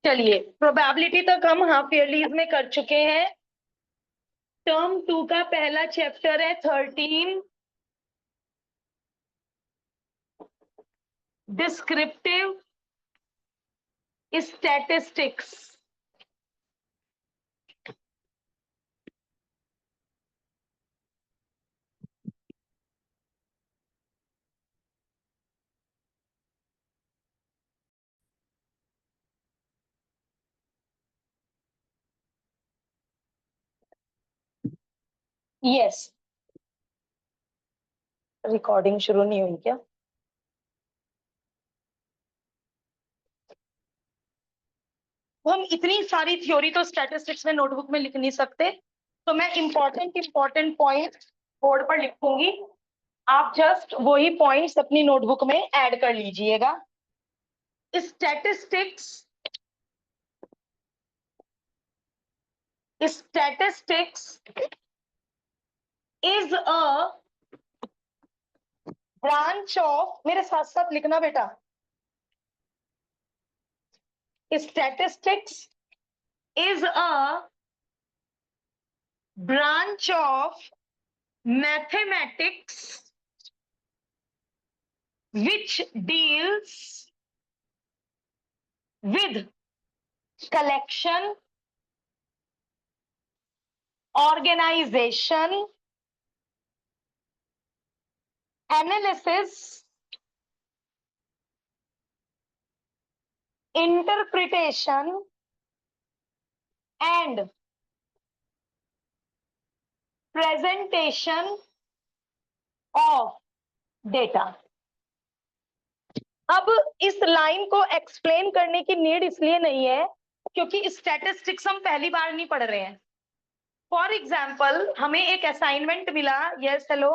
चलिए, प्रोबेबिलिटी तक हम हाफ ईयरलीज में कर चुके हैं। टर्म 2 का पहला चैप्टर है 13, डिस्क्रिप्टिव स्टैटिस्टिक्स। यस, रिकॉर्डिंग शुरू नहीं हुई क्या? हम इतनी सारी थ्योरी तो स्टैटिस्टिक्स में नोटबुक में लिख नहीं सकते, तो मैं इंपॉर्टेंट पॉइंट बोर्ड पर लिखूंगी। आप जस्ट वही पॉइंट्स अपनी नोटबुक में ऐड कर लीजिएगा। Statistics statistics is a branch of, मेरे साथ साथ लिखना बेटा, statistics is a branch of mathematics which deals with collection, organization, analysis, interpretation, and presentation of data। अब इस लाइन को एक्सप्लेन करने की नीड इसलिए नहीं है क्योंकि स्टैटिस्टिक्स हम पहली बार नहीं पढ़ रहे हैं। फॉर एग्जाम्पल, हमें एक असाइनमेंट मिला, यस हेलो,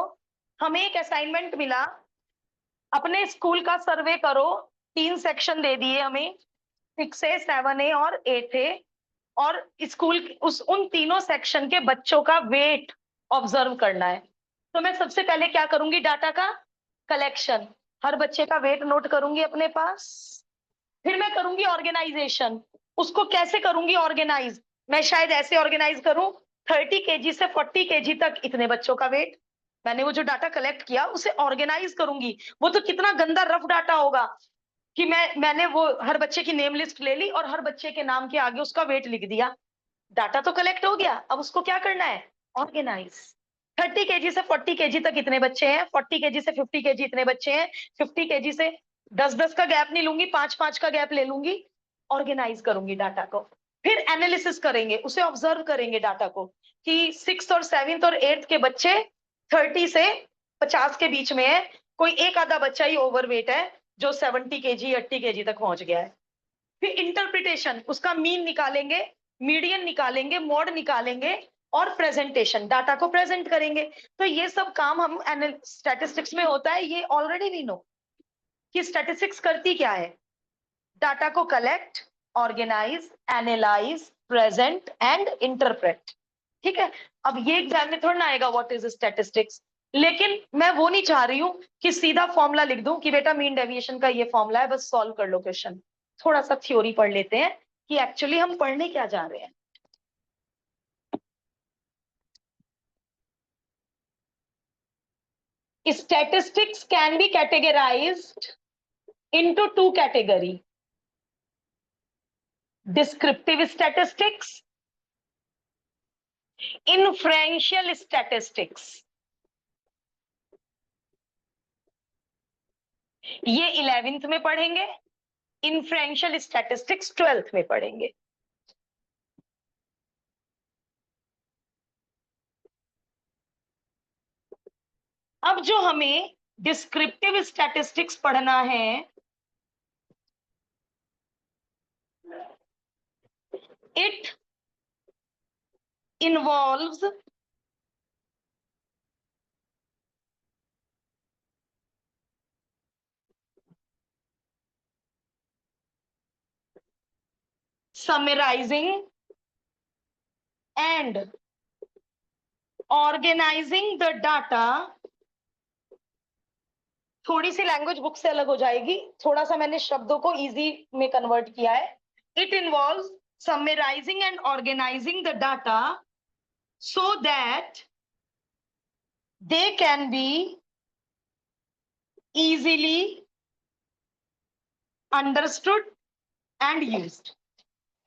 हमें एक असाइनमेंट मिला, अपने स्कूल का सर्वे करो। 3 सेक्शन दे दिए हमें, 6A 7A और 8A, और स्कूल उन तीनों सेक्शन के बच्चों का वेट ऑब्जर्व करना है। तो मैं सबसे पहले क्या करूंगी? डाटा का कलेक्शन, हर बच्चे का वेट नोट करूंगी अपने पास। फिर मैं करूंगी ऑर्गेनाइजेशन। उसको कैसे करूंगी ऑर्गेनाइज? मैं शायद ऐसे ऑर्गेनाइज करूं, 30 केजी से 40 केजी तक इतने बच्चों का वेट। मैंने वो जो डाटा कलेक्ट किया उसे ऑर्गेनाइज करूंगी। वो तो कितना गंदा रफ डाटा होगा कि मैंने वो हर बच्चे की नेम लिस्ट ले ली और हर बच्चे के नाम के आगे उसका वेट लिख दिया। डाटा तो कलेक्ट हो गया, अब उसको क्या करना है? ऑर्गेनाइज। 30 केजी से 40 केजी तक इतने बच्चे हैं, 40 केजी से 50 केजी इतने बच्चे हैं, 50 केजी से 10-10 का गैप नहीं लूंगी, 5-5 का गैप ले लूंगी। ऑर्गेनाइज करूंगी डाटा को। फिर एनालिसिस करेंगे, उसे ऑब्जर्व करेंगे डाटा को कि 6th और 7th और 8th के बच्चे 30 से 50 के बीच में है, कोई एक आधा बच्चा ही ओवरवेट है जो 70 केजी 80 केजी तक पहुंच गया है। फिर इंटरप्रिटेशन, उसका मीन निकालेंगे, मीडियन निकालेंगे, मोड निकालेंगे, और प्रेजेंटेशन, डाटा को प्रेजेंट करेंगे। तो ये सब काम हम स्टैटिस्टिक्स में होता है, ये ऑलरेडी वी नो कि स्टैटिस्टिक्स करती क्या है। डाटा को collect, organize, analyze, present and interpret. ठीक है, अब ये एग्जाम में थोड़ा ना आएगा व्हाट इज स्टैटिस्टिक्स, लेकिन मैं वो नहीं चाह रही हूं कि सीधा फॉर्मूला लिख दूं कि बेटा मीन डेविएशन का ये फॉर्मूला है, बस सॉल्व कर लो क्वेश्चन। थोड़ा सा थ्योरी पढ़ लेते हैं कि एक्चुअली हम पढ़ने क्या जा रहे हैं। Statistics can be categorized into 2 categories: descriptive statistics, inferential statistics। ये 11th में पढ़ेंगे, इन्फ्रेंशियल स्टैटिस्टिक्स 12th में पढ़ेंगे। अब जो हमें डिस्क्रिप्टिव स्टैटिस्टिक्स पढ़ना है, it involves summarizing and organizing the data। थोड़ी सी लैंग्वेज बुक से अलग हो जाएगी, थोड़ा सा मैंने शब्दों को इजी में कन्वर्ट किया है। It involves summarizing and organizing the data so that they can be easily understood and used.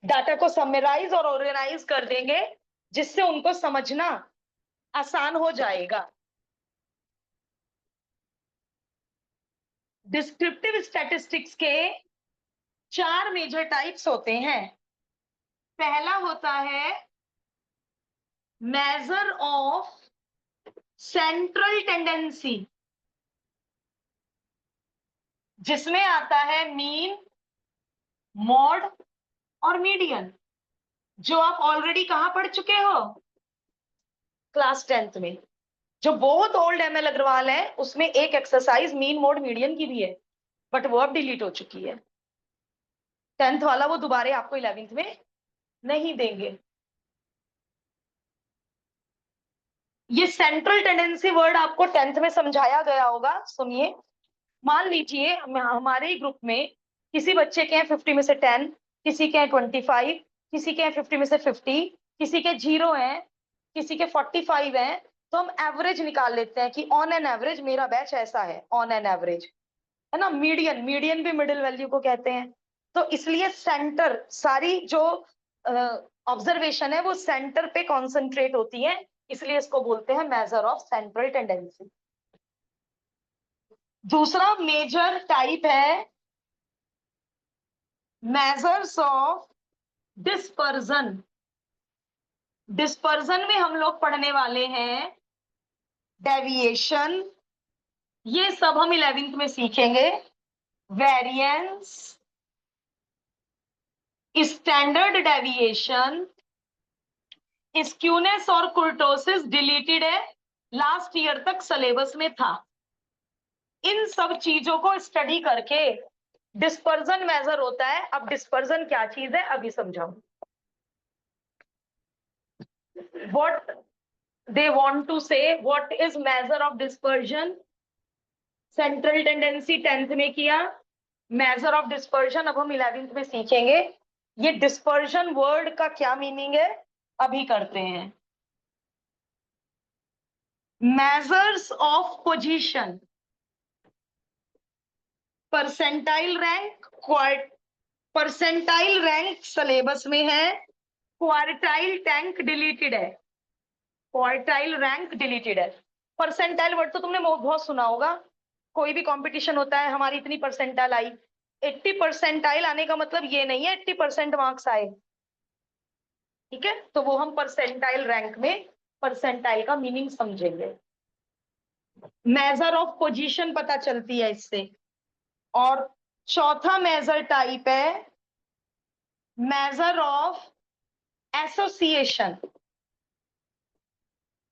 Data को समराइज और ऑर्गेनाइज कर देंगे जिससे उनको समझना आसान हो जाएगा. डिस्क्रिप्टिव स्टैटिस्टिक्स के 4 मेजर टाइप्स होते हैं. पहला होता है मेजर ऑफ सेंट्रल टेंडेंसी, जिसमें आता है मीन, मॉड और मीडियन, जो आप ऑलरेडी कहां पढ़ चुके हो, क्लास 10th में. जो बहुत ओल्ड एमएल अग्रवाल है उसमें एक एक्सरसाइज मीन, मोड, मीडियन की भी है, बट वो अब डिलीट हो चुकी है. 10th वाला वो दोबारा आपको 11th में नहीं देंगे. ये सेंट्रल टेंडेंसी वर्ड आपको 10th में समझाया गया होगा. सुनिए, मान लीजिए हमारे ही ग्रुप में किसी बच्चे के हैं 50 में से 10, किसी के हैं 25, किसी के हैं 50 में से 50, किसी के 0 हैं, किसी के 45 हैं. तो हम एवरेज निकाल लेते हैं कि ऑन एन एवरेज मेरा बैच ऐसा है, ऑन एन एवरेज, है ना. मीडियन, मीडियन भी मिडिल वैल्यू को कहते हैं. तो इसलिए सेंटर, सारी जो ऑब्जर्वेशन है वो सेंटर पे कॉन्सेंट्रेट होती है, इसलिए इसको बोलते हैं मेजर ऑफ सेंट्रल टेंडेंसी. दूसरा मेजर टाइप है मेजर्स ऑफ डिस्पर्जन. डिस्पर्जन में हम लोग पढ़ने वाले हैं डेविएशन, ये सब हम 11th में सीखेंगे. वेरिएंस, स्टैंडर्ड डेविएशन, स्क्यूनेस और कुर्टोसिस डिलीटेड है, लास्ट ईयर तक सिलेबस में था. इन सब चीजों को स्टडी करके डिस्पर्जन मेजर होता है. अब डिस्पर्जन क्या चीज है अभी समझाऊं. व्हाट दे वांट टू से, what is measure of dispersion. Central tendency 10th में किया, मेजर ऑफ डिस्पर्जन अब हम 11th में सीखेंगे. ये डिस्पर्जन वर्ड का क्या मीनिंग है अभी करते हैं. Measures of position, percentile rank, percentile rank syllabus में है, क्वार्टाइल टैंक डिलीटेड है, क्वार्टाइल रैंक डिलीटेड है. परसेंटाइल वर्ड तो तुमने बहुत सुना होगा. कोई भी कंपटीशन होता है, हमारी इतनी परसेंटाइल आई, 80 परसेंटाइल आने का मतलब ये नहीं है 80% मार्क्स आए, ठीक है. तो वो हम परसेंटाइल रैंक में परसेंटाइल का मीनिंग समझेंगे. मेजर ऑफ पोजीशन पता चलती है इससे. और चौथा मेजर टाइप है मेजर ऑफ एसोसिएशन.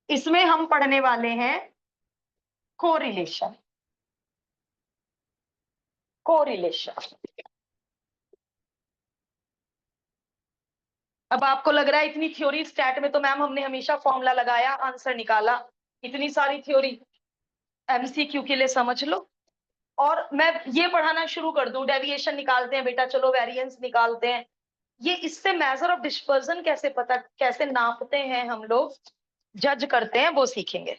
इसमें हम पढ़ने वाले हैं कोरिलेशन. कोरिलेशन. अब आपको लग रहा है इतनी थ्योरी स्टैट में तो मैम हमने हमेशा फॉर्मूला लगाया आंसर निकाला, इतनी सारी थ्योरी एमसीक्यू के लिए समझ लो. और मैं ये पढ़ाना शुरू कर दूं, डेविएशन निकालते हैं बेटा, चलो वेरिएंस निकालते हैं. ये इससे मेजर ऑफ डिस्पर्जन कैसे पता, कैसे नापते हैं हम लोग, जज करते हैं, वो सीखेंगे.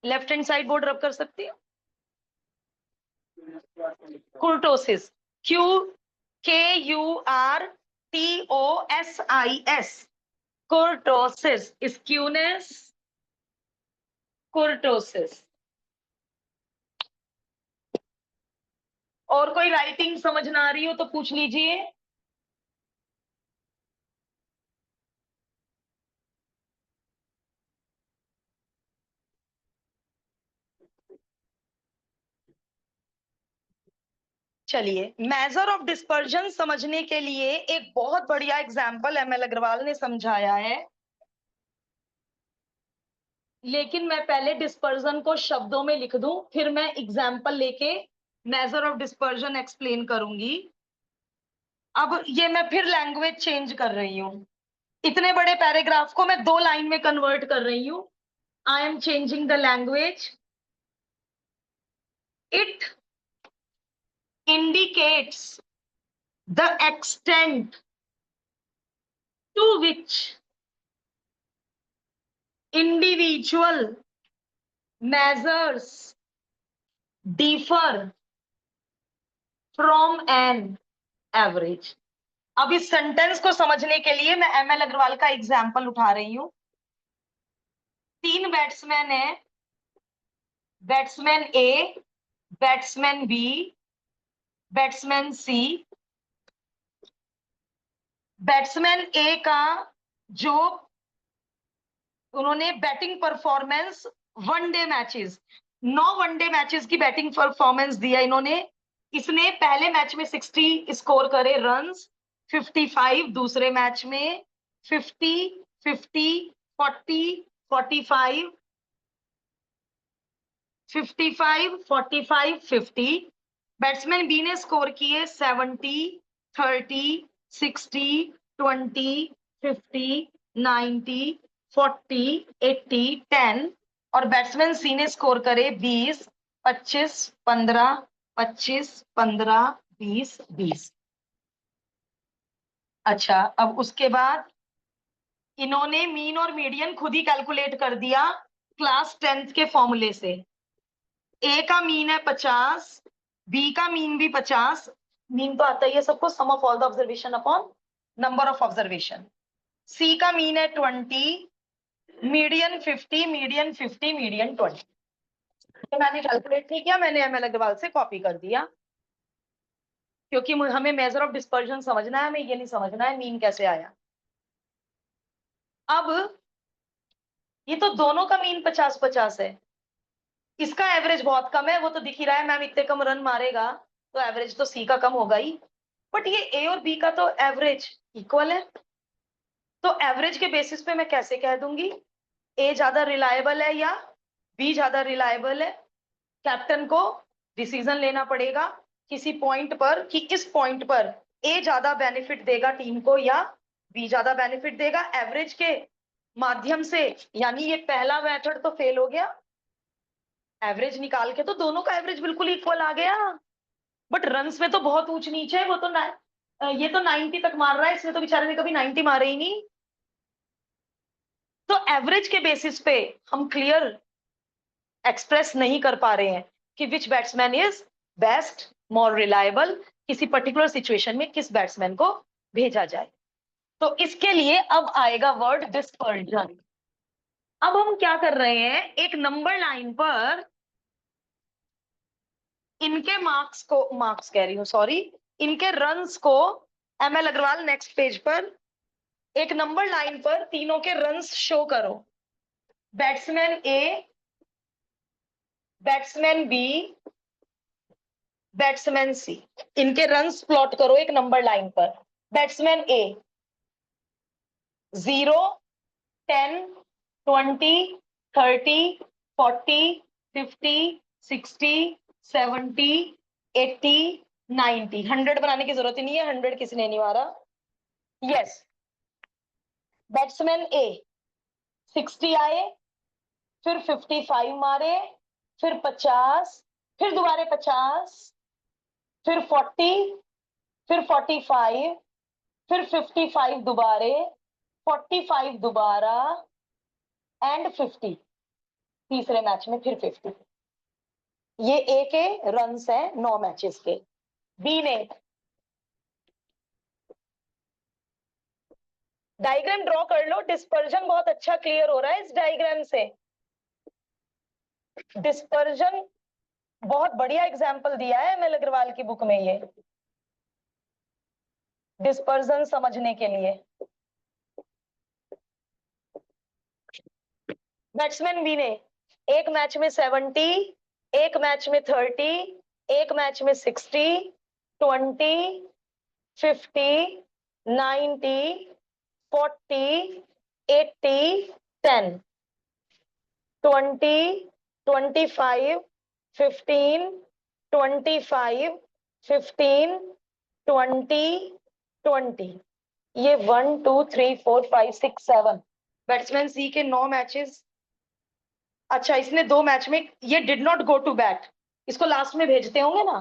लेफ्ट हैंड साइड बोर्ड रब कर सकती हो. कुर्टोसिस, QURTOSIS, कुर्टोसिस, स्क्यूनेस, कुर्टोसिस. और कोई राइटिंग समझ ना आ रही हो तो पूछ लीजिए. चलिए, मेजर ऑफ डिस्पर्जन समझने के लिए एक बहुत बढ़िया एग्जाम्पल एमएल अग्रवाल ने समझाया है. लेकिन मैं पहले डिस्पर्जन को शब्दों में लिख दूं, फिर मैं एग्जाम्पल लेके मेजर ऑफ डिस्पर्जन एक्सप्लेन करूंगी. अब ये मैं फिर लैंग्वेज चेंज कर रही हूं. इतने बड़े पैराग्राफ को मैं 2 लाइन में कन्वर्ट कर रही हूं. I am changing the language. It indicates the extent to which individual measures differ from an average। अब इस सेंटेंस को समझने के लिए मैं एमएल अग्रवाल का एग्जाम्पल उठा रही हूं। 3 बैट्समैन है, बैट्समैन ए, बैट्समैन बी, बैट्समैन सी। बैट्समैन ए का जो उन्होंने batting performance 1 day matches, 9 1 day matches की बैटिंग परफॉर्मेंस दिया इन्होंने। इसने पहले मैच में 60 स्कोर करे रन्स, 55 दूसरे मैच में, 50 50 40 45 55 45 50। बैट्समैन बी ने स्कोर किए 70 30 60 20 50 90 40 80 10। और बैट्समैन सी ने स्कोर करे 20 25 15 25 15 20 20। अच्छा, अब उसके बाद इन्होंने मीन और मीडियन खुद ही कैलकुलेट कर दिया क्लास 10th के फॉर्मूले से। ए का मीन है 50, बी का मीन भी 50, मीन तो आता ही है सबको, sum of all the observation upon number of observation. C का मीन है 20, मीडियन 50, मीडियन 50, मीडियन 20। मैंने कैलकुलेट नहीं किया, मैंने एमएल अग्रवाल से कॉपी कर दिया, क्योंकि हमें मेजर ऑफ डिस्पर्जन समझना है, हमें ये नहीं समझना है मीन कैसे आया। अब ये तो दोनों का मीन 50-50 है, इसका एवरेज बहुत कम है, वो तो दिख ही रहा है, मैम इतने कम रन मारेगा तो एवरेज तो सी का कम होगा ही। बट ये ए और बी का तो एवरेज इक्वल है, तो एवरेज के बेसिस पे मैं कैसे कह दूंगी ए ज्यादा रिलायबल है या बी ज्यादा रिलायबल है। कैप्टन को डिसीजन लेना पड़ेगा किसी पॉइंट पर कि इस पॉइंट पर ए ज्यादा बेनिफिट देगा टीम को या बी ज्यादा बेनिफिट देगा एवरेज के माध्यम से। यानी ये पहला मेथड तो फेल हो गया, एवरेज निकाल के तो दोनों का एवरेज बिल्कुल इक्वल आ गया, बट रन्स में तो बहुत ऊंच नीचे है। वो तो ये तो 90 तक मार रहा है, इसने तो बेचारे ने कभी 90 मारे ही नहीं। तो एवरेज के बेसिस पे हम क्लियर एक्सप्रेस नहीं कर पा रहे हैं कि which batsman is best, more reliable, किसी पर्टिकुलर सिचुएशन में किस बैट्समैन को भेजा जाए। तो इसके लिए अब आएगा वर्ड डिस्पर्जन। अब हम क्या कर रहे हैं, एक नंबर लाइन पर इनके मार्क्स कह रही हूं, सॉरी, इनके रन्स को एमएल अग्रवाल नेक्स्ट पेज पर एक नंबर लाइन पर तीनों के रन्स शो करो। बैट्समैन ए, बैट्समैन बी, बैट्समैन सी, इनके रन्स प्लॉट करो एक नंबर लाइन पर। बैट्समैन ए 0 10 20 30 40 50 60 70 80 90। 100 बनाने की जरूरत ही नहीं है, 100 किसी ने नहीं मारा। यस, बैट्समैन ए 60 आए, फिर 55 मारे, फिर 50, फिर दोबारा 50, फिर 40, फिर 45, फिर 55 दोबारे, 45 दोबारा एंड 50 तीसरे मैच में, फिर 50। ये ए के रन्स हैं 9 मैचेस के। बी ने डायग्राम ड्रॉ कर लो, डिस्पर्जन बहुत अच्छा क्लियर हो रहा है इस डायग्राम से। डिस्पर्जन बहुत बढ़िया एग्जाम्पल दिया है एमएल अग्रवाल की बुक में ये डिस्पर्जन समझने के लिए। बैट्समैन बी ने एक मैच में 70, एक मैच में 30, एक मैच में 60, 20, 50, 90, 40, 80, 10, 20, 25, 15, 25, 15, 20, 20। ये 1 2 3 4 5 6 7 बैट्समैन सी के 9 मैचेस। अच्छा, इसने 2 मैच में, ये did not go to bat, इसको लास्ट में भेजते होंगे ना,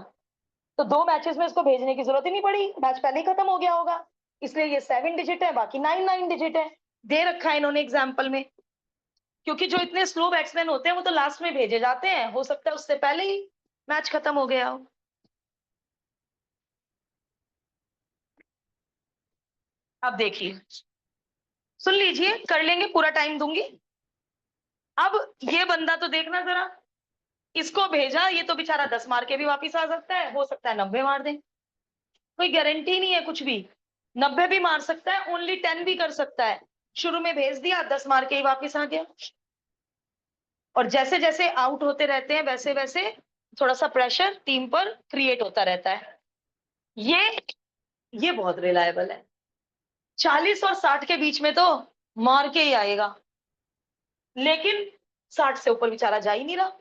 तो 2 मैचेस में इसको भेजने की जरूरत ही नहीं पड़ी, मैच पहले ही खत्म हो गया होगा। इसलिए ये 7 डिजिट है, बाकी 9 डिजिट है। दे रखा है इन्होंने एग्जाम्पल में, क्योंकि जो इतने स्लो बैट्समैन होते हैं वो तो लास्ट में भेजे जाते हैं, हो सकता है उससे पहले ही मैच खत्म हो गया हो। अब देखिए, सुन लीजिए, कर लेंगे, पूरा टाइम दूंगी। अब ये बंदा तो देखना जरा, इसको भेजा, ये तो बेचारा 10 मार के भी वापिस आ सकता है, हो सकता है 90 मार दे, कोई गारंटी नहीं है कुछ भी। 90 भी मार सकता है, ओनली 10 भी कर सकता है। शुरू में भेज दिया, 10 मार के ही वापिस आ गया। और जैसे जैसे आउट होते रहते हैं वैसे वैसे थोड़ा सा प्रेशर टीम पर क्रिएट होता रहता है। ये बहुत रिलायबल है, 40 और 60 के बीच में तो मार के ही आएगा, लेकिन 60 से ऊपर बेचारा जा ही नहीं रहा,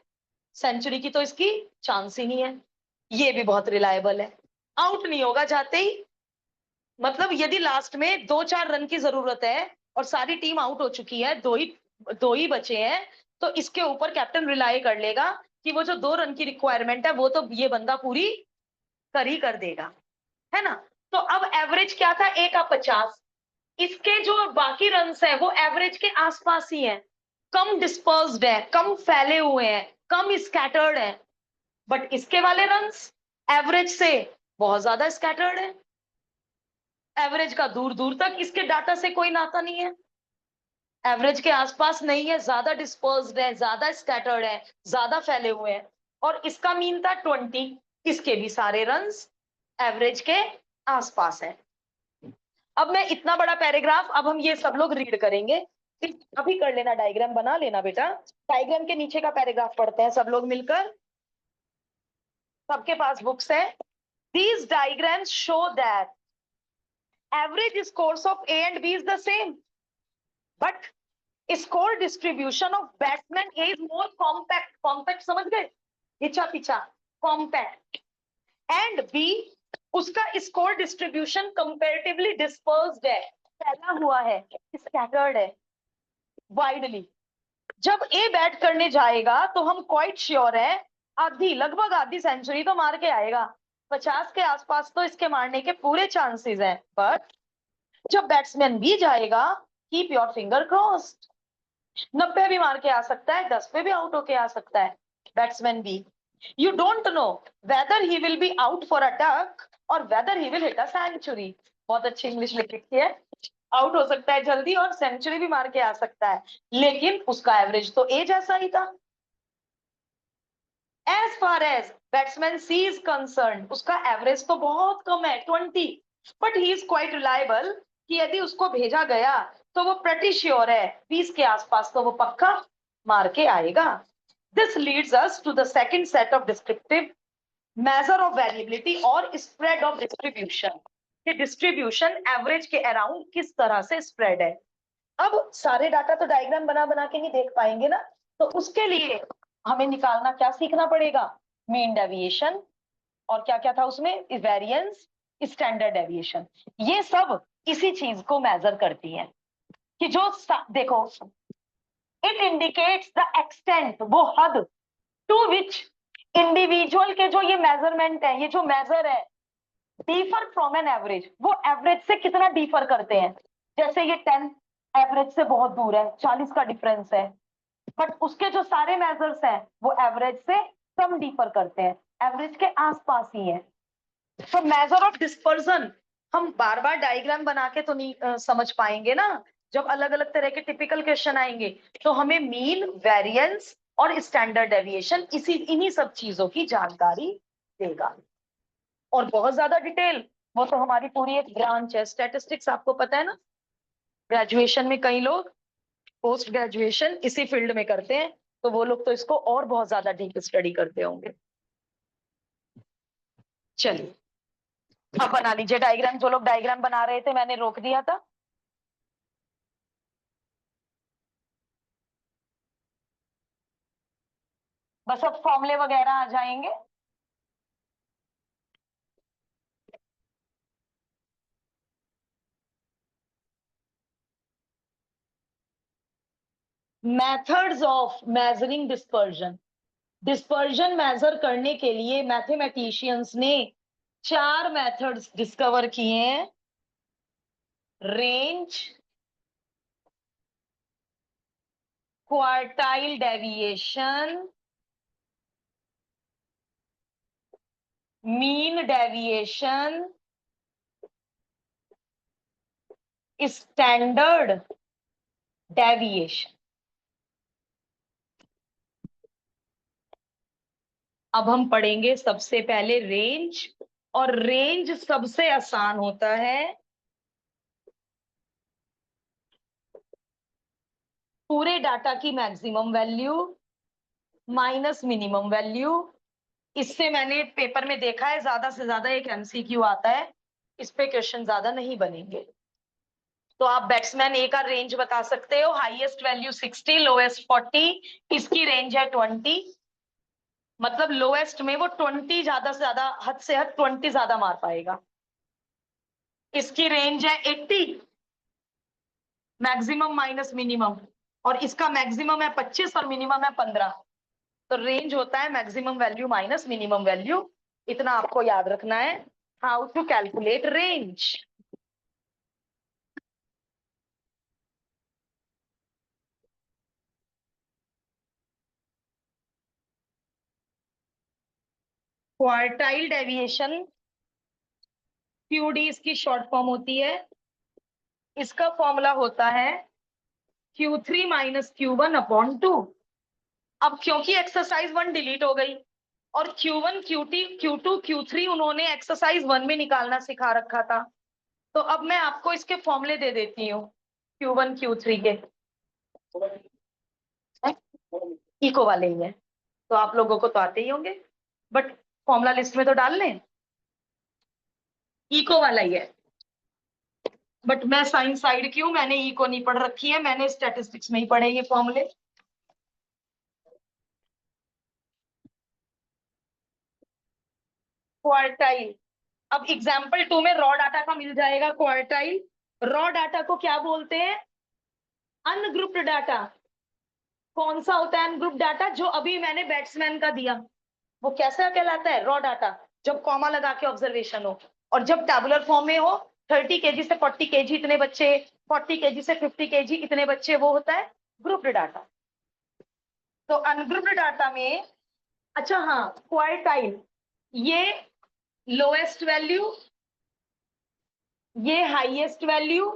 सेंचुरी की तो इसकी चांस ही नहीं है। ये भी बहुत रिलायबल है, आउट नहीं होगा जाते ही। मतलब यदि लास्ट में 2-4 रन की जरूरत है और सारी टीम आउट हो चुकी है, दो ही बचे हैं, तो इसके ऊपर कैप्टन रिलाय कर लेगा कि वो जो 2 रन की रिक्वायरमेंट है वो तो ये बंदा पूरी कर ही कर देगा, है ना। तो अब एवरेज क्या था, 1/50। इसके जो बाकी रन्स है वो एवरेज के आसपास ही है, कम डिस्पर्स्ड है, कम फैले हुए हैं, कम स्कैटर्ड है। बट इसके वाले रन्स एवरेज से बहुत ज्यादा स्कैटर्ड है, एवरेज का दूर दूर तक इसके डाटा से कोई नाता नहीं है, एवरेज के आसपास नहीं है, ज्यादा डिस्पर्स्ड है, ज्यादा स्कैटर्ड है, ज्यादा फैले हुए हैं। और इसका मीन था 20, इसके भी सारे रन्स एवरेज के आसपास है। अब मैं इतना बड़ा पैराग्राफ, अब हम ये सब लोग रीड करेंगे, अभी कर लेना, डायग्राम बना लेना बेटा। डायग्राम के नीचे का पैराग्राफ पढ़ते हैं सब लोग मिलकर, सबके पास बुक्स है। These diagrams show that average scores of A and B is the same, but score distribution of batsman A is more compact. Compact समझ गए, हिचा पिचा, compact. And B, उसका स्कोर डिस्ट्रीब्यूशन कंपैरेटिवली डिस्पर्स्ड है, फैला हुआ है, scattered है widely. जब ए बैट करने जाएगा तो हम क्वाइट श्योर है आधी, लगभग आधी सेंचुरी तो मार के आएगा, 50 के आसपास तो इसके मारने के पूरे चांसेस हैं। बट जब बैट्समैन भी जाएगा, कीप योर फिंगर क्रॉस्ड, 90 भी मार के आ सकता है, 10 पे भी आउट होके आ सकता है बैट्समैन भी। You don't know whether he will be out for a duck और whether he will hit a century. बहुत अच्छी इंग्लिश लिख रखी है, आउट हो सकता है जल्दी और सेंचुरी भी मार के आ सकता है, लेकिन उसका एवरेज तो ए जैसा ही था। As far as batsman she is concern, उसका एवरेज तो बहुत कम है, 20, but he is quite reliable कि यदि उसको भेजा गया तो वो प्रेटी श्योर है 20 के आसपास तो वो पक्का मार के आएगा। This leads us to the second set of descriptive measure of variability और स्प्रेड ऑफ डिस्ट्रीब्यूशन, कि डिस्ट्रीब्यूशन एवरेज के अराउंड किस तरह से स्प्रेड है। अब सारे डाटा तो डायग्राम बना बना के नहीं देख पाएंगे ना, तो उसके लिए हमें निकालना क्या सीखना पड़ेगा, मीन डेविएशन, और क्या क्या था उसमें, वेरिएंस, स्टैंडर्ड डेविएशन। ये सब इसी चीज को मेजर करती है कि जो देखो, इट इंडिकेट्स द एक्सटेंट, वो हद टू विच इंडिविजुअल के जो ये मेजरमेंट है, ये जो मेजर है, डिफर फ्रॉम एन एवरेज, वो एवरेज से कितना डिफर करते हैं। जैसे ये 10 एवरेज से बहुत दूर है, 40 का डिफरेंस है, बट उसके जो सारे मेजर्स हैं वो एवरेज से कम डिफर करते हैं, एवरेज के आसपास ही है। तो मेजर ऑफ डिस्पर्जन हम बार बार डायग्राम बना के तो नहीं समझ पाएंगे ना, जब अलग अलग तरह के टिपिकल क्वेश्चन आएंगे तो हमें मीन, वेरिएंस और स्टैंडर्ड डेविएशन इन्हीं सब चीजों की जानकारी देगा। और बहुत ज्यादा डिटेल, वो तो हमारी पूरी एक ब्रांच है, स्टैटिस्टिक्स आपको पता है ना, ग्रेजुएशन में कई लोग पोस्ट ग्रेजुएशन इसी फील्ड में करते हैं, तो वो लोग तो इसको और बहुत ज्यादा डीप स्टडी करते होंगे। चलिए अब बना लीजिए डायग्राम, जो लोग डायग्राम बना रहे थे मैंने रोक दिया था। बस अब फॉर्मूले वगैरह आ जाएंगे। Methods of measuring dispersion, dispersion measure करने के लिए मैथमेटिशियंस ने 4 मेथड्स डिस्कवर किए हैं, range, quartile deviation, mean deviation, standard deviation. अब हम पढ़ेंगे सबसे पहले रेंज, और रेंज सबसे आसान होता है। पूरे डाटा की maximum value minus minimum value. इससे मैंने पेपर में देखा है ज्यादा से ज्यादा एक एमसीक्यू आता है, इस पे क्वेश्चन ज्यादा नहीं बनेंगे। तो आप बैट्समैन ए का रेंज बता सकते हो, हाईएस्ट वैल्यू 60, लोएस्ट 40, इसकी रेंज है 20। मतलब लोएस्ट में वो 20 ज्यादा से ज्यादा, हद से हद 20 ज्यादा मार पाएगा। इसकी रेंज है 80, मैक्सिमम माइनस मिनिमम, और इसका मैक्सिमम है 25 और मिनिमम है 15। तो रेंज होता है maximum value minus minimum value. इतना आपको याद रखना है, how to calculate range. Quartile deviation, QD इसकी शॉर्ट फॉर्म होती है। इसका फॉर्मूला होता है Q3 माइनस Q1 अपॉन 2। अब क्योंकि एक्सरसाइज 1 डिलीट हो गई और Q1 Q2 Q3 उन्होंने एक्सरसाइज 1 में निकालना सिखा रखा था, तो अब मैं आपको इसके फॉर्मूले दे देती हूँ Q1 Q3 के। इको वाले ही है, तो आप लोगों को तो आते ही होंगे, बट फॉर्मूला लिस्ट में तो डाल लें। इको वाला ही है, बट मैं साइंस साइड की हूँ, मैंने इको नहीं पढ़ रखी है, मैंने स्टैटिस्टिक्स में ही पढ़े ये फॉर्मूले। क्वार्टाइल, अब एग्जाम्पल 2 में रॉ डाटा का मिल जाएगा क्वार्टाइल। रॉ डाटा को क्या बोलते हैं? Ungrouped data. कौन सा होता है अनग्रुप्ड डाटा? जो अभी मैंने बैट्समैन का दिया, वो कैसा कहलाता है? Raw data. जब कॉमा लगा के ऑब्जर्वेशन हो, और जब टैबुलर फॉर्म में हो, 30 kg से 40 kg इतने बच्चे, 40 kg से 50 kg इतने बच्चे, वो होता है ग्रुप्ड डाटा। तो अनग्रुप्ड डाटा में, अच्छा हाँ, क्वार्टाइल, ये लोएस्ट वैल्यू, ये हाईएस्ट वैल्यू,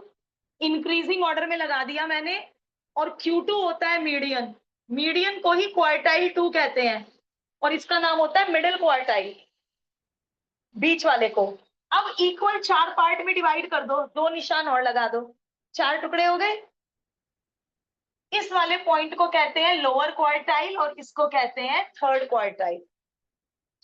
इंक्रीजिंग ऑर्डर में लगा दिया मैंने। और Q2 होता है मीडियन, मीडियन को ही क्वार्टाइल 2 कहते हैं, और इसका नाम होता है मिडिल क्वार्टाइल, बीच वाले को। अब इक्वल 4 पार्ट में डिवाइड कर दो, 2 निशान और लगा दो, 4 टुकड़े हो गए। इस वाले पॉइंट को कहते हैं लोअर क्वार्टाइल और इसको कहते हैं थर्ड क्वार्टाइल।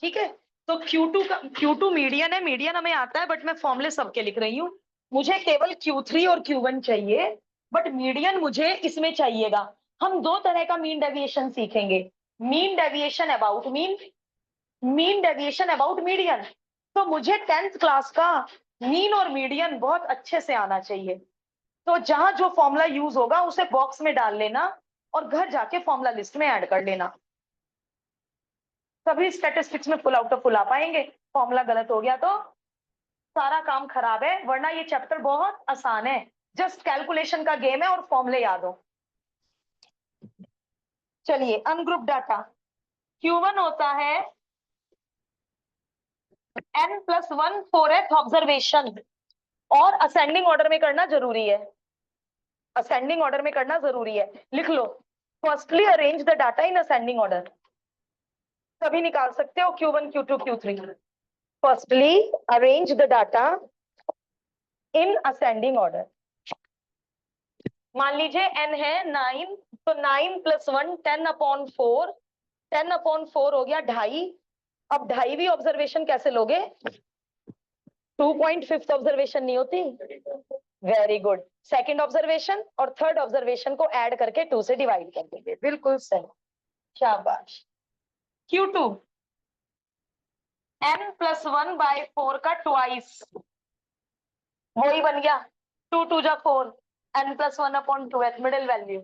ठीक है, तो Q2 मीडियन है, मीडियन हमें आता है, बट मैं फॉर्मूले सबके लिख रही हूँ। मुझे केवल Q3 और Q1 चाहिए, बट मीडियन मुझे इसमें चाहिएगा। हम 2 तरह का मीन डेविएशन सीखेंगे, mean deviation about mean, mean deviation about median. तो मुझे 10th क्लास का मीन और मीडियन बहुत अच्छे से आना चाहिए। तो जहां जो फॉर्मूला यूज होगा उसे बॉक्स में डाल लेना, और घर जाके फॉर्मूला लिस्ट में ऐड कर लेना। तभी स्टैटिस्टिक्स में फुल आउट ऑफ फुल आ पाएंगे। फॉर्मूला गलत हो गया तो सारा काम खराब है, वरना ये चैप्टर बहुत आसान है, जस्ट कैलकुलेशन का गेम है और फॉर्मूले याद हो। चलिए, अनग्रुप डाटा, Q1 होता है n+1 4th ऑब्जर्वेशन, और असेंडिंग ऑर्डर में करना जरूरी है, असेंडिंग ऑर्डर में करना जरूरी है। लिख लो, firstly arrange the data in ascending order. तभी निकाल सकते हो Q1 Q2 Q3। Firstly arrange the data in ascending order. मान लीजिए n है 9, तो 9+1 10/4, 10/4 हो गया 2.5। अब 2.5वीं ऑब्जर्वेशन कैसे लोगे? 2.5th ऑब्जर्वेशन नहीं होती? वेरी गुड, सेकंड ऑब्जर्वेशन और थर्ड ऑब्जर्वेशन को ऐड करके 2 से डिवाइड कर देंगे, बिल्कुल सही, शाबाश। Q2 n+1/4 का ट्वाइस, वही बन गया 2 2 जा 4, n+1/2 middle value.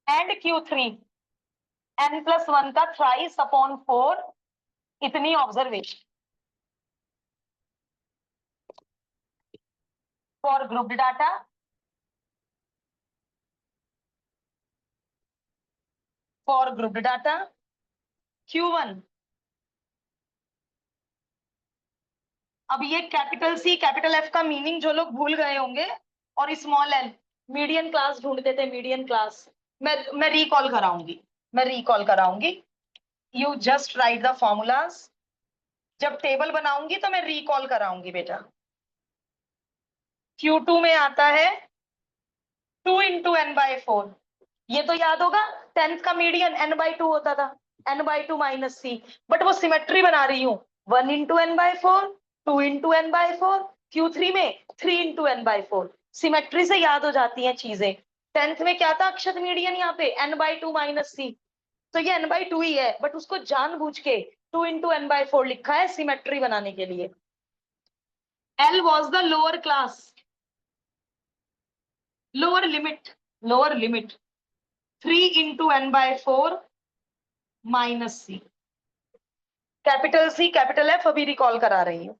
And Q3 n+1 का थ्राइस अपॉन 4, इतनी observation. For grouped data, for grouped data Q1। अब ये कैपिटल सी कैपिटल एफ का मीनिंग जो लोग भूल गए होंगे, और स्मॉल एल, मीडियन क्लास ढूंढते थे, मीडियन क्लास। मैं रिकॉल कराऊंगी, मैं रिकॉल कराऊंगी। You just write the formulas. जब टेबल बनाऊंगी तो मैं रिकॉल कराऊंगी बेटा। Q2 में आता है 2 × n/4। ये तो याद होगा, 10th का मीडियन n/2 होता था, n/2 माइनस सी। बट वो सिमेट्री बना रही हूँ, 1 × n/4, 2 × n/4। Q3 में 3 × n/4। सिमेट्री से याद हो जाती हैं चीजें। 10th में क्या था अक्षत मीडियन, यहाँ पे n/2 माइनस सी। तो ये n/2 ही है, बट उसको जानबूझ के 2 × n/4 लिखा है सिमेट्री बनाने के लिए। L was the lower class, lower limit, lower limit 3 × n/4 minus C. Capital C capital F अभी रिकॉल करा रही हूँ।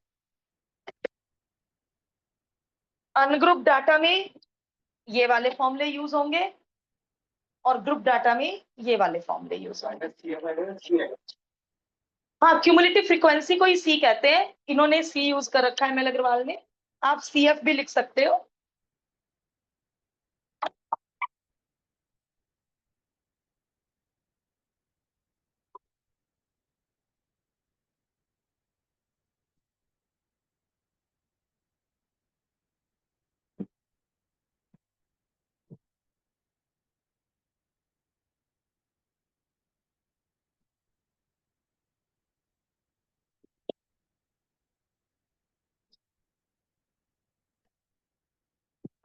अनग्रुप डाटा में ये वाले फॉर्मूले यूज होंगे, और ग्रुप डाटा में ये वाले फॉर्मूले यूज होंगे। हाँ, क्यूमुलेटिव फ्रीक्वेंसी को ही सी कहते हैं, इन्होंने सी यूज कर रखा है एमएल अग्रवाल ने। आप सीएफ भी लिख सकते हो।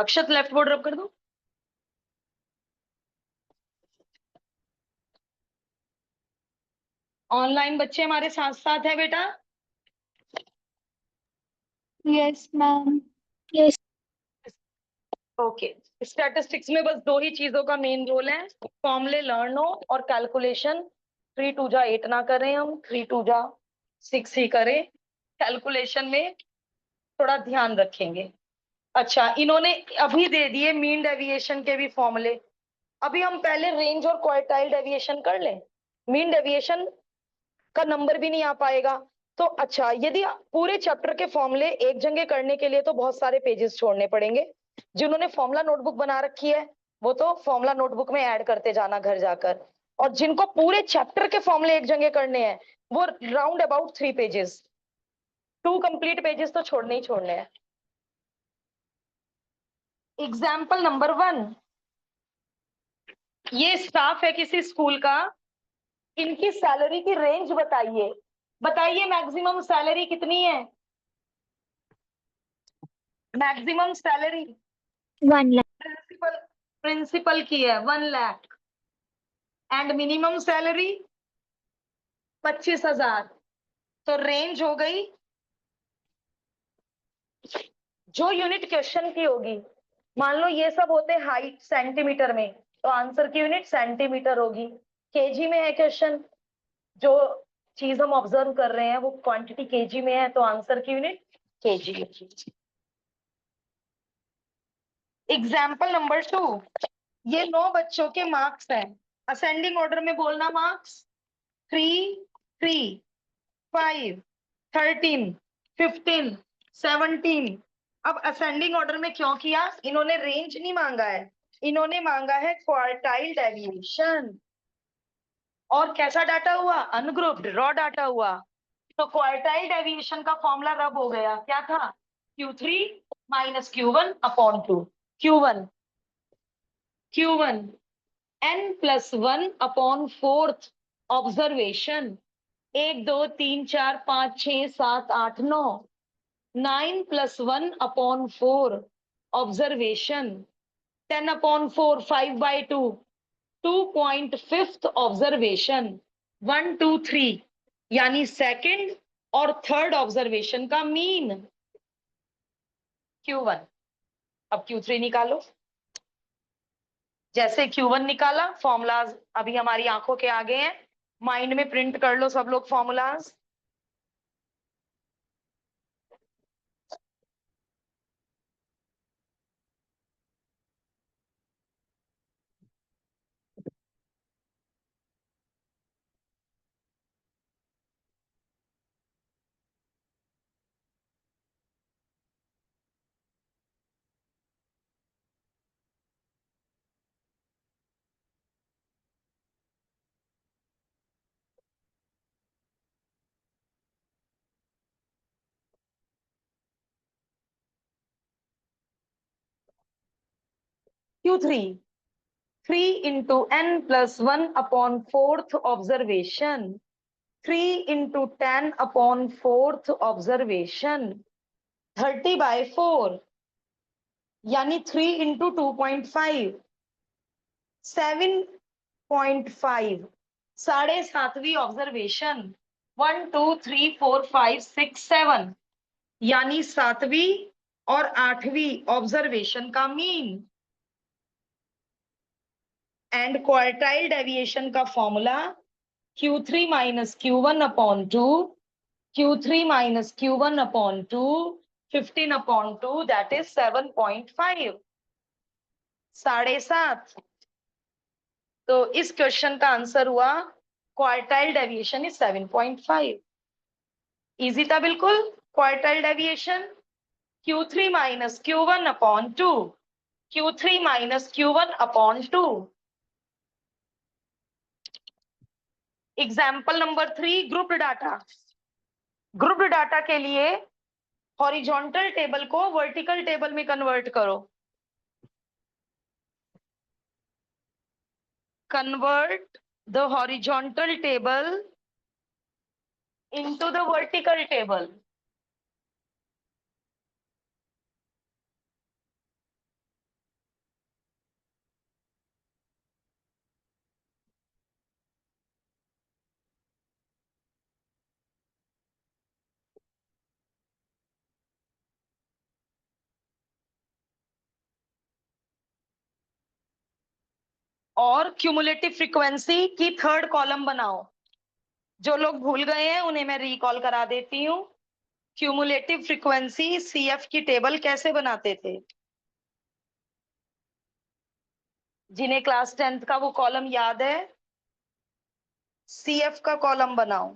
अक्षत लेफ्ट बोर्ड रब कर दो। ऑनलाइन बच्चे हमारे साथ साथ है बेटा। Yes ma'am. Yes. Okay, statistics में बस दो ही चीजों का मेन रोल है, फॉर्मूले लर्न हो और कैलकुलेशन। 3 × 2 = 8 ना करें हम, 3 × 2 = 6 ही करें। कैलकुलेशन में थोड़ा ध्यान रखेंगे। अच्छा, इन्होंने अभी दे दिए मीन डेविएशन के भी फॉर्मूले। अभी हम पहले रेंज और क्वार्टाइल डेविएशन कर लें। मीन डेविएशन का नंबर भी नहीं आ पाएगा। तो अच्छा, यदि पूरे चैप्टर के फॉर्मूले एक जगह करने के लिए तो बहुत सारे पेजेस छोड़ने पड़ेंगे। जिन्होंने फॉर्मूला नोटबुक बना रखी है वो तो फॉर्मूला नोटबुक में ऐड करते जाना घर जाकर, और जिनको पूरे चैप्टर के फॉर्मूले एक जगह करने हैं वो round about 3 pages, 2 complete pages तो छोड़ने ही छोड़ने हैं। एग्जाम्पल नंबर 1, ये स्टाफ है किसी स्कूल का, इनकी सैलरी की रेंज बताइए। बताइए मैक्सिमम सैलरी कितनी है? Maximum salary 1 lakh. Principal principal की है 1 लाख, एंड मिनिमम सैलरी 25,000। तो रेंज हो गई, जो यूनिट क्वेश्चन की होगी। मान लो ये सब होते हाइट सेंटीमीटर में, तो आंसर की यूनिट सेंटीमीटर होगी। केजी में है क्वेश्चन, जो चीज हम ऑब्जर्व कर रहे हैं वो क्वांटिटी केजी में है, तो आंसर की यूनिट केजी होगी। एग्जाम्पल नंबर 2, ये 9 बच्चों के मार्क्स हैं। असेंडिंग ऑर्डर में बोलना मार्क्स, 3, 3, 5, 13, 15, 17। अब असेंडिंग ऑर्डर में क्यों किया? इन्होंने रेंज नहीं मांगा है, इन्होंने मांगा है क्वार्टाइल डेविएशन। और कैसा डाटा हुआ? अनग्रुप्ड रॉ डाटा हुआ। तो क्वार्टाइल डेविएशन का फॉर्मूला रब हो गया, क्या था? Q3 - Q1/2। Q1 Q1 n+1/4 observation. 1 2 3 4 5 6 7 8 9, 9+1/4 observation. 10/4 5/2, 2.5 observation. 1 2 3 यानी सेकंड और थर्ड ऑब्जर्वेशन का मीन Q1। अब Q3 निकालो। जैसे Q1 निकाला, फॉर्मूलाज अभी हमारी आंखों के आगे हैं, माइंड में प्रिंट कर लो सब लोग formulas. Q3, 3 into n plus 1 upon 4th observation, 3 into 10 upon 4th observation, 30/4, यानी 3 into 2.5, 7.5, 7.5वीं ऑब्जर्वेशन, 1 2 3 4 5 6 7, यानी 7वीं और 8वीं ऑब्जर्वेशन का मीन। एंड क्वार्टाइल डेविएशन का formula Q3 minus Q1 upon 2, Q3 minus Q1 upon 2, 15 upon 2, that is 7.5, 7.5। तो इस question का answer हुआ क्वार्टाइल डेविएशन इज 7.5। इजी था बिल्कुल। Quartile deviation Q3 minus Q1 upon 2, Q3 minus Q1 upon 2। Example number 3, group data. Group data के लिए horizontal table को vertical table में कन्वर्ट करो। Convert the horizontal table into the vertical table. और cumulative frequency की third column बनाओ। जो लोग भूल गए हैं उन्हें मैं रिकॉल करा देती हूँ। क्यूमुलेटिव फ्रीक्वेंसी सीएफ की टेबल कैसे बनाते थे? जिन्हें क्लास 10th का वो कॉलम याद है, सीएफ का कॉलम बनाओ।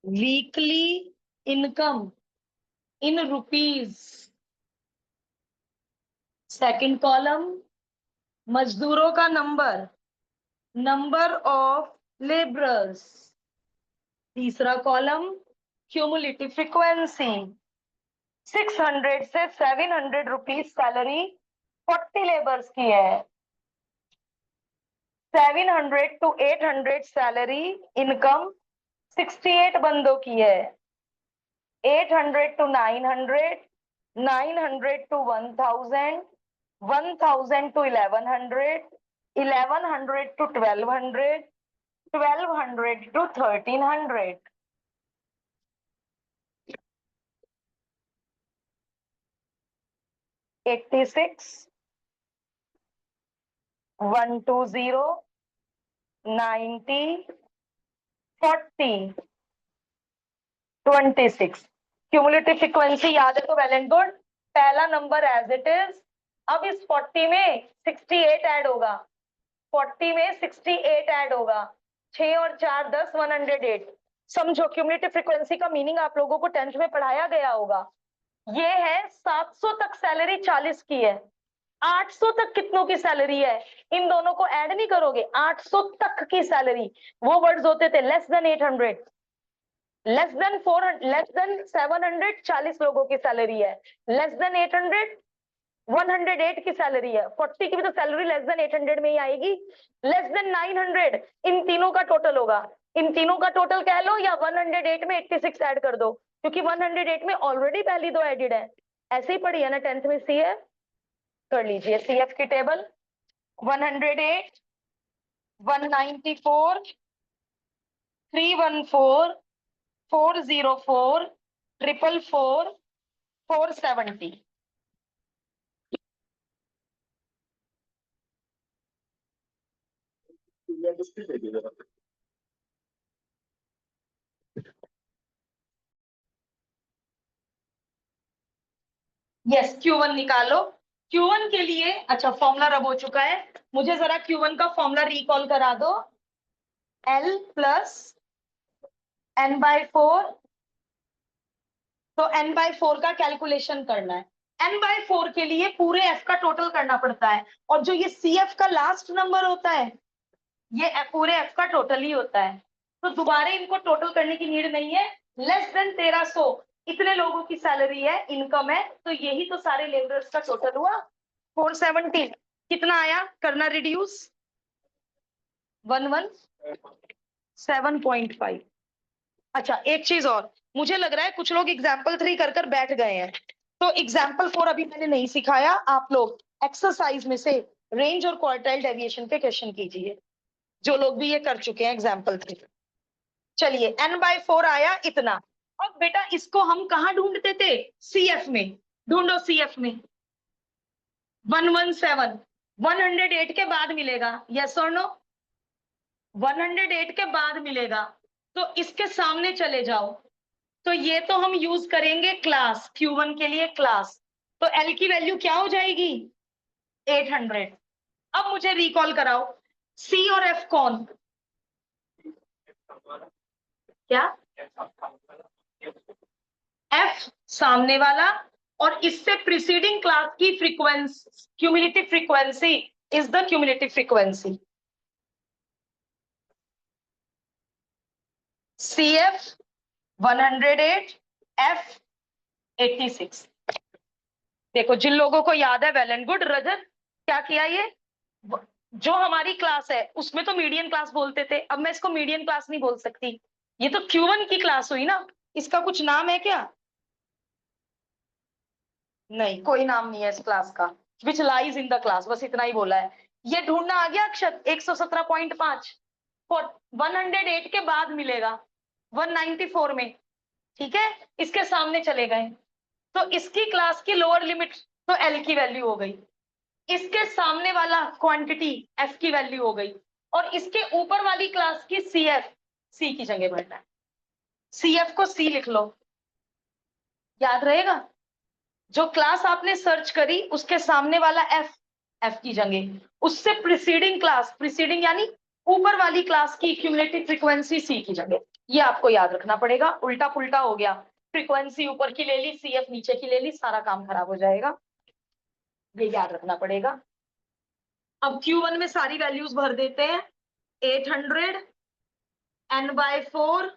Weekly income in rupees. Second column मजदूरों का नंबर, नंबर ऑफ लेबरर्स। तीसरा कॉलम क्यूमुलेटिव फ्रीक्वेंसी। 600 से 700 रुपीज सैलरी 40 लेबर्स की है। 700 to 800 सैलरी इनकम 68 बंदों की है। 800 to 900, 900 to 1000, 1000 to 1100, 1100 to 1200, 1200 to 1300। 86, 120, 90, 40, 26। Cumulative frequency याद है तो वेल एंड गुड। पहला नंबर एज इट इज। अब इस 40 में 68 ऐड होगा। 40 में 68 ऐड होगा। 6 और 4 10, 108। समझो क्यूमुलेटिव फ्रीक्वेंसी का मीनिंग आप लोगों को 10th में पढ़ाया गया होगा। ये है 700 तक सैलरी 40 की है। 800 तक कितनों की सैलरी है? इन दोनों को ऐड नहीं करोगे। 800 तक की सैलरी, वो वर्ड्स होते थे less than 800, less than 400, less than 700 40 लोगों की सैलरी है। लेस देन 800 108 की सैलरी है। 40 की भी तो सैलरी लेस देन 800 में ही आएगी। लेस देन 900 इन तीनों का टोटल होगा। इन तीनों का टोटल कह लो या 108 में 86 ऐड कर दो, क्योंकि 108 में ऑलरेडी पहली दो एडिड है। ऐसे ही पढ़ी है ना 10th में सीएफ। कर लीजिए सीएफ की टेबल। 108, 194, 314, 404, 444, 470। यस, Q1 निकालो। Q1 के लिए अच्छा फॉर्मूला रब हो चुका है, मुझे जरा Q1 का फॉर्मूला रिकॉल करा दो। L प्लस n/4, तो n/4 का कैलकुलेशन करना है। n/4 के लिए पूरे f का टोटल करना पड़ता है, और जो ये CF का लास्ट नंबर होता है ये पूरे f का टोटल ही होता है, तो दोबारा इनको टोटल करने की नीड नहीं है। लेस देन 1300 इतने लोगों की सैलरी है, इनकम है, तो यही तो सारे लेबरर्स का टोटल हुआ 470। कितना आया, करना रिड्यूस, 117.5। अच्छा एक चीज और, मुझे लग रहा है कुछ लोग एग्जाम्पल 3 कर कर बैठ गए हैं, तो एग्जाम्पल 4 अभी मैंने नहीं सिखाया, आप लोग एक्सरसाइज में से रेंज और क्वार्टाइल डेविएशन के क्वेश्चन कीजिए, जो लोग भी ये कर चुके हैं एग्जाम्पल 3। चलिए n/4 आया इतना। अब बेटा इसको हम कहाँ ढूंढते थे, CF में, ढूंढो CF में। 117 108 के बाद मिलेगा, यस और नो, 108 के बाद मिलेगा, तो इसके सामने चले जाओ, तो ये तो हम यूज करेंगे क्लास, Q1 के लिए क्लास, तो L की वैल्यू क्या हो जाएगी, 800। अब मुझे रिकॉल कराओ, C और F कौन, क्या, F सामने वाला, और इससे प्रीसीडिंग क्लास की frequency, cumulative frequency is the cumulative frequency. CF 108, F 86। देखो जिन लोगों को याद है वेल एंड गुड। रजत क्या किया ये, जो हमारी क्लास है उसमें तो मीडियन क्लास बोलते थे, अब मैं इसको मीडियन क्लास नहीं बोल सकती, ये तो Q1 की क्लास हुई ना, इसका कुछ नाम है क्या, नहीं कोई नाम नहीं है इस क्लास का, which lies in the class, बस इतना ही बोला है। ये ढूंढना आ गया अक्षत, 117.5 फॉर 108 के बाद मिलेगा 194 में, ठीक है, इसके सामने चले गए, तो इसकी क्लास की लोअर लिमिट तो L की वैल्यू हो गई, इसके सामने वाला क्वांटिटी F की वैल्यू हो गई, और इसके ऊपर वाली क्लास की CF, C की जगह भरना है, CF को C लिख लो, याद रहेगा, जो क्लास आपने सर्च करी उसके सामने वाला F की जगह, उससे प्रीसीडिंग क्लास, प्रीसीडिंग यानी ऊपर वाली क्लास की क्यूमुलेटिव फ्रीक्वेंसी C की जगह, ये आपको याद रखना पड़ेगा, उल्टा पुल्टा हो गया, फ्रीक्वेंसी ऊपर की ले ली, CF नीचे की ले ली, सारा काम खराब हो जाएगा, ये याद रखना पड़ेगा। अब Q1 में सारी वैल्यूज भर देते हैं, 800 n/4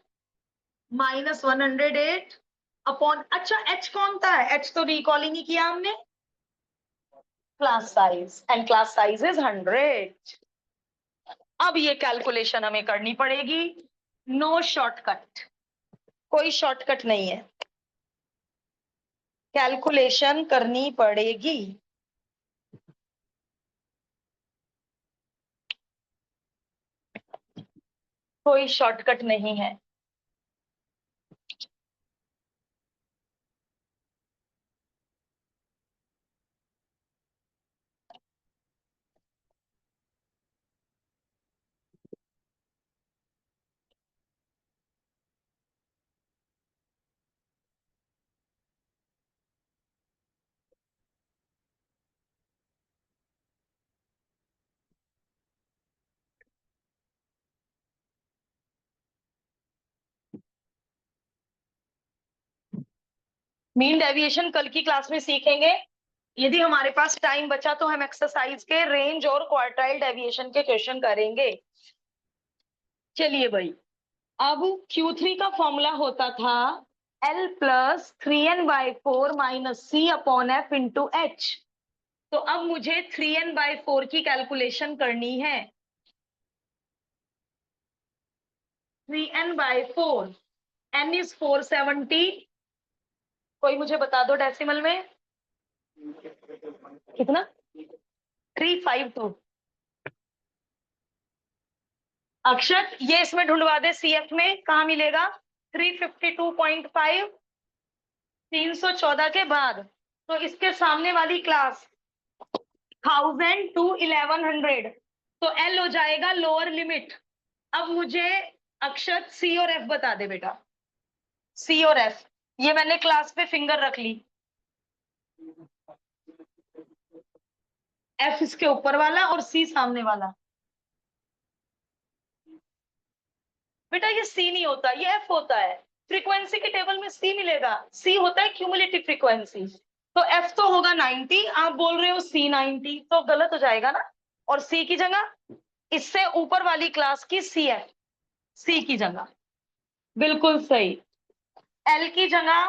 माइनस 108 अपॉन, अच्छा H कौन था, H तो रिकॉल ही नहीं किया हमने, class size, and class size is 100। अब ये कैलकुलेशन हमें करनी पड़ेगी, नो शॉर्टकट, कोई शॉर्टकट नहीं है, कैलकुलेशन करनी पड़ेगी। कोई शॉर्टकट नहीं है, मीन डेविएशन कल की क्लास में सीखेंगे, यदि हमारे पास टाइम बचा तो हम एक्सरसाइज के रेंज और क्वार्टाइल डेविएशन के क्वेश्चन करेंगे। चलिए भाई, अब Q3 का फॉर्मूला होता था L plus 3n/4 minus C upon F into H, तो अब मुझे 3n/4 की कैलकुलेशन करनी है, 3n/4, n इज 470, कोई मुझे बता दो डेसिमल में कितना, 352। अक्षत ये इसमें ढूंढवा दे, CF में कहा मिलेगा, 352.5, 314 के बाद, तो इसके सामने वाली क्लास 1000 to 1100, तो एल हो जाएगा लोअर लिमिट। अब मुझे अक्षत सी और एफ बता दे बेटा। सी और एफ, ये मैंने क्लास पे फिंगर रख ली। एफ इसके ऊपर वाला और सी सामने वाला। बेटा ये सी नहीं होता, ये एफ होता है। फ्रीक्वेंसी के टेबल में सी मिलेगा, सी होता है क्यूमुलेटिव फ्रीक्वेंसी। तो एफ तो होगा 90, आप बोल रहे हो सी 90, तो गलत हो जाएगा ना। और सी की जगह इससे ऊपर वाली क्लास की सी एफ, सी की जगह। बिल्कुल सही। एल की जगह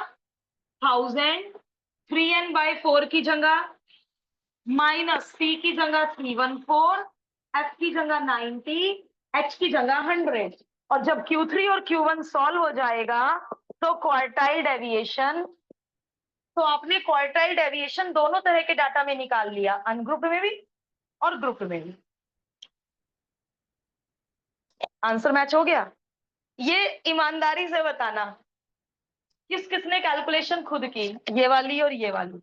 1000, 3n/4 की जगह माइनस सी की जगह 314, एफ की जगह 90, एच की जगह 100। और जब Q3 और Q1 सॉल्व हो जाएगा तो क्वार्टाइल डेविएशन, तो आपने क्वार्टाइल डेविएशन दोनों तरह के डाटा में निकाल लिया, अनग्रुप्ड में भी और ग्रुप में भी। आंसर मैच हो गया। ये ईमानदारी से बताना किस किसने कैलकुलेशन खुद की, ये वाली और ये वाली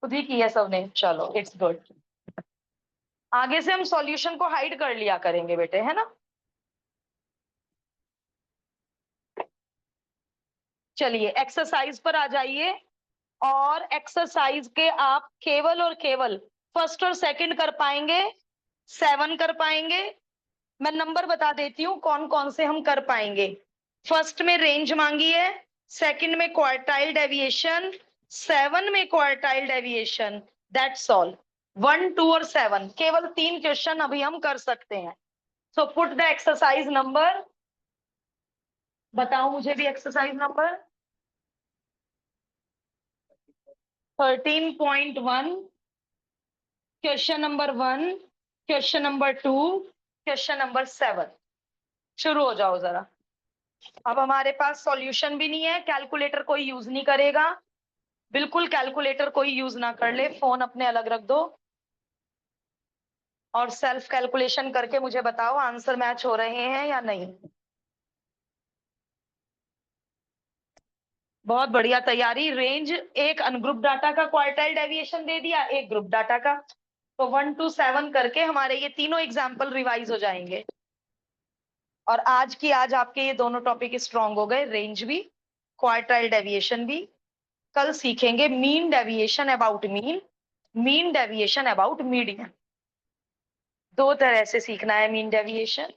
खुद ही की है सबने। चलो इट्स गुड। आगे से हम सॉल्यूशन को हाइड कर लिया करेंगे बेटे, है ना। चलिए एक्सरसाइज पर आ जाइए। और एक्सरसाइज के आप केवल और केवल फर्स्ट और सेकंड कर पाएंगे, 7 कर पाएंगे। मैं नंबर बता देती हूँ कौन कौन से हम कर पाएंगे। फर्स्ट में रेंज मांगी है, सेकंड में क्वार्टाइल डेविएशन, 7 में क्वार्टाइल डेविएशन। That's all. 1, 2 और 7 केवल 3 क्वेश्चन अभी हम कर सकते हैं। So put the exercise number. बताओ मुझे भी exercise number. 13.1, question number 1, question number 2, question number 7। शुरू हो जाओ जरा। अब हमारे पास सॉल्यूशन भी नहीं है, कैलकुलेटर कोई यूज नहीं करेगा। बिल्कुल कैलकुलेटर कोई यूज ना कर ले, फोन अपने अलग रख दो और सेल्फ कैलकुलेशन करके मुझे बताओ आंसर मैच हो रहे हैं या नहीं। बहुत बढ़िया तैयारी। रेंज एक अनग्रुप डाटा का क्वार्टाइल डेविएशन दे दिया, एक ग्रुप डाटा का। तो 1 to 7 करके हमारे ये तीनों एग्जाम्पल रिवाइज हो जाएंगे। और आज आपके ये दोनों टॉपिक स्ट्रांग हो गए, रेंज भी क्वार्टाइल डेविएशन भी। कल सीखेंगे mean deviation about mean, mean deviation about median. दो तरह से सीखना है मीन डेविएशन।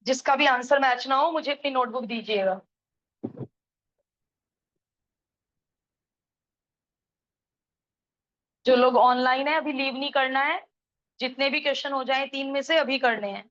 जिसका भी आंसर मैच ना हो मुझे अपनी नोटबुक दीजिएगा। जो लोग ऑनलाइन है अभी लीव नहीं करना है, जितने भी क्वेश्चन हो जाए 3 में से अभी करने हैं।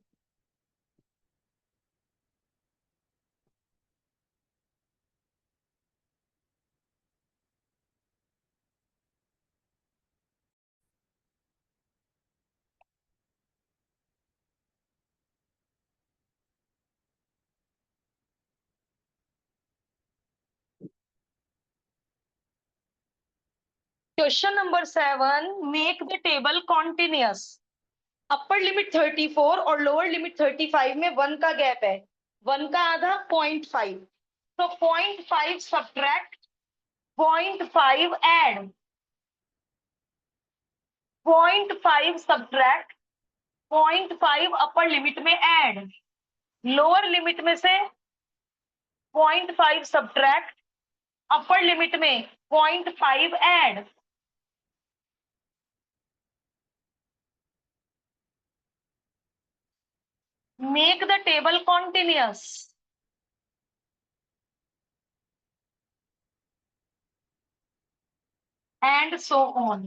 Question number 7, make the table continuous. Upper limit 34 और लोअर लिमिट 35 में 1 का गैप है, 1 का आधा 0.5। तो 0.5 subtract 0.5 add, 0.5 subtract 0.5 upper limit में ऐड, लोअर लिमिट में से 0.5 सब्ट्रैक्ट अपर लिमिट में 0.5 add. Make the table continuous and so on.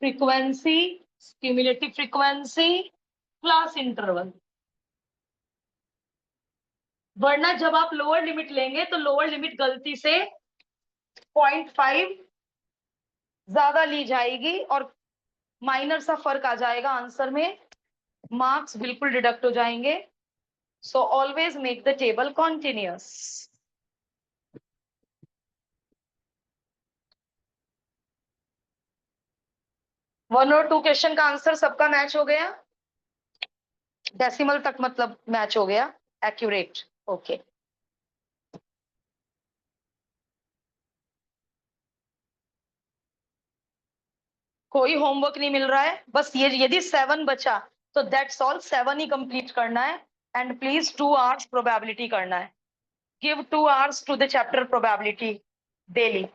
Frequency, cumulative frequency, class interval. वरना जब आप लोअर लिमिट लेंगे तो लोअर लिमिट गलती से 0.5 ज्यादा ली जाएगी और माइनर सा फर्क आ जाएगा आंसर में, मार्क्स बिल्कुल डिडक्ट हो जाएंगे। So always make the table continuous. 1 और 2 क्वेश्चन का आंसर सबका मैच हो गया, डेसिमल तक मतलब मैच हो गया, एक्यूरेट। ओके, कोई होमवर्क नहीं मिल रहा है, बस ये यदि 7 बचा तो दैट्स ऑल, 7 ही कंप्लीट करना है। एंड प्लीज 2 आवर्स प्रोबेबिलिटी करना है, give 2 hours to the chapter probability daily.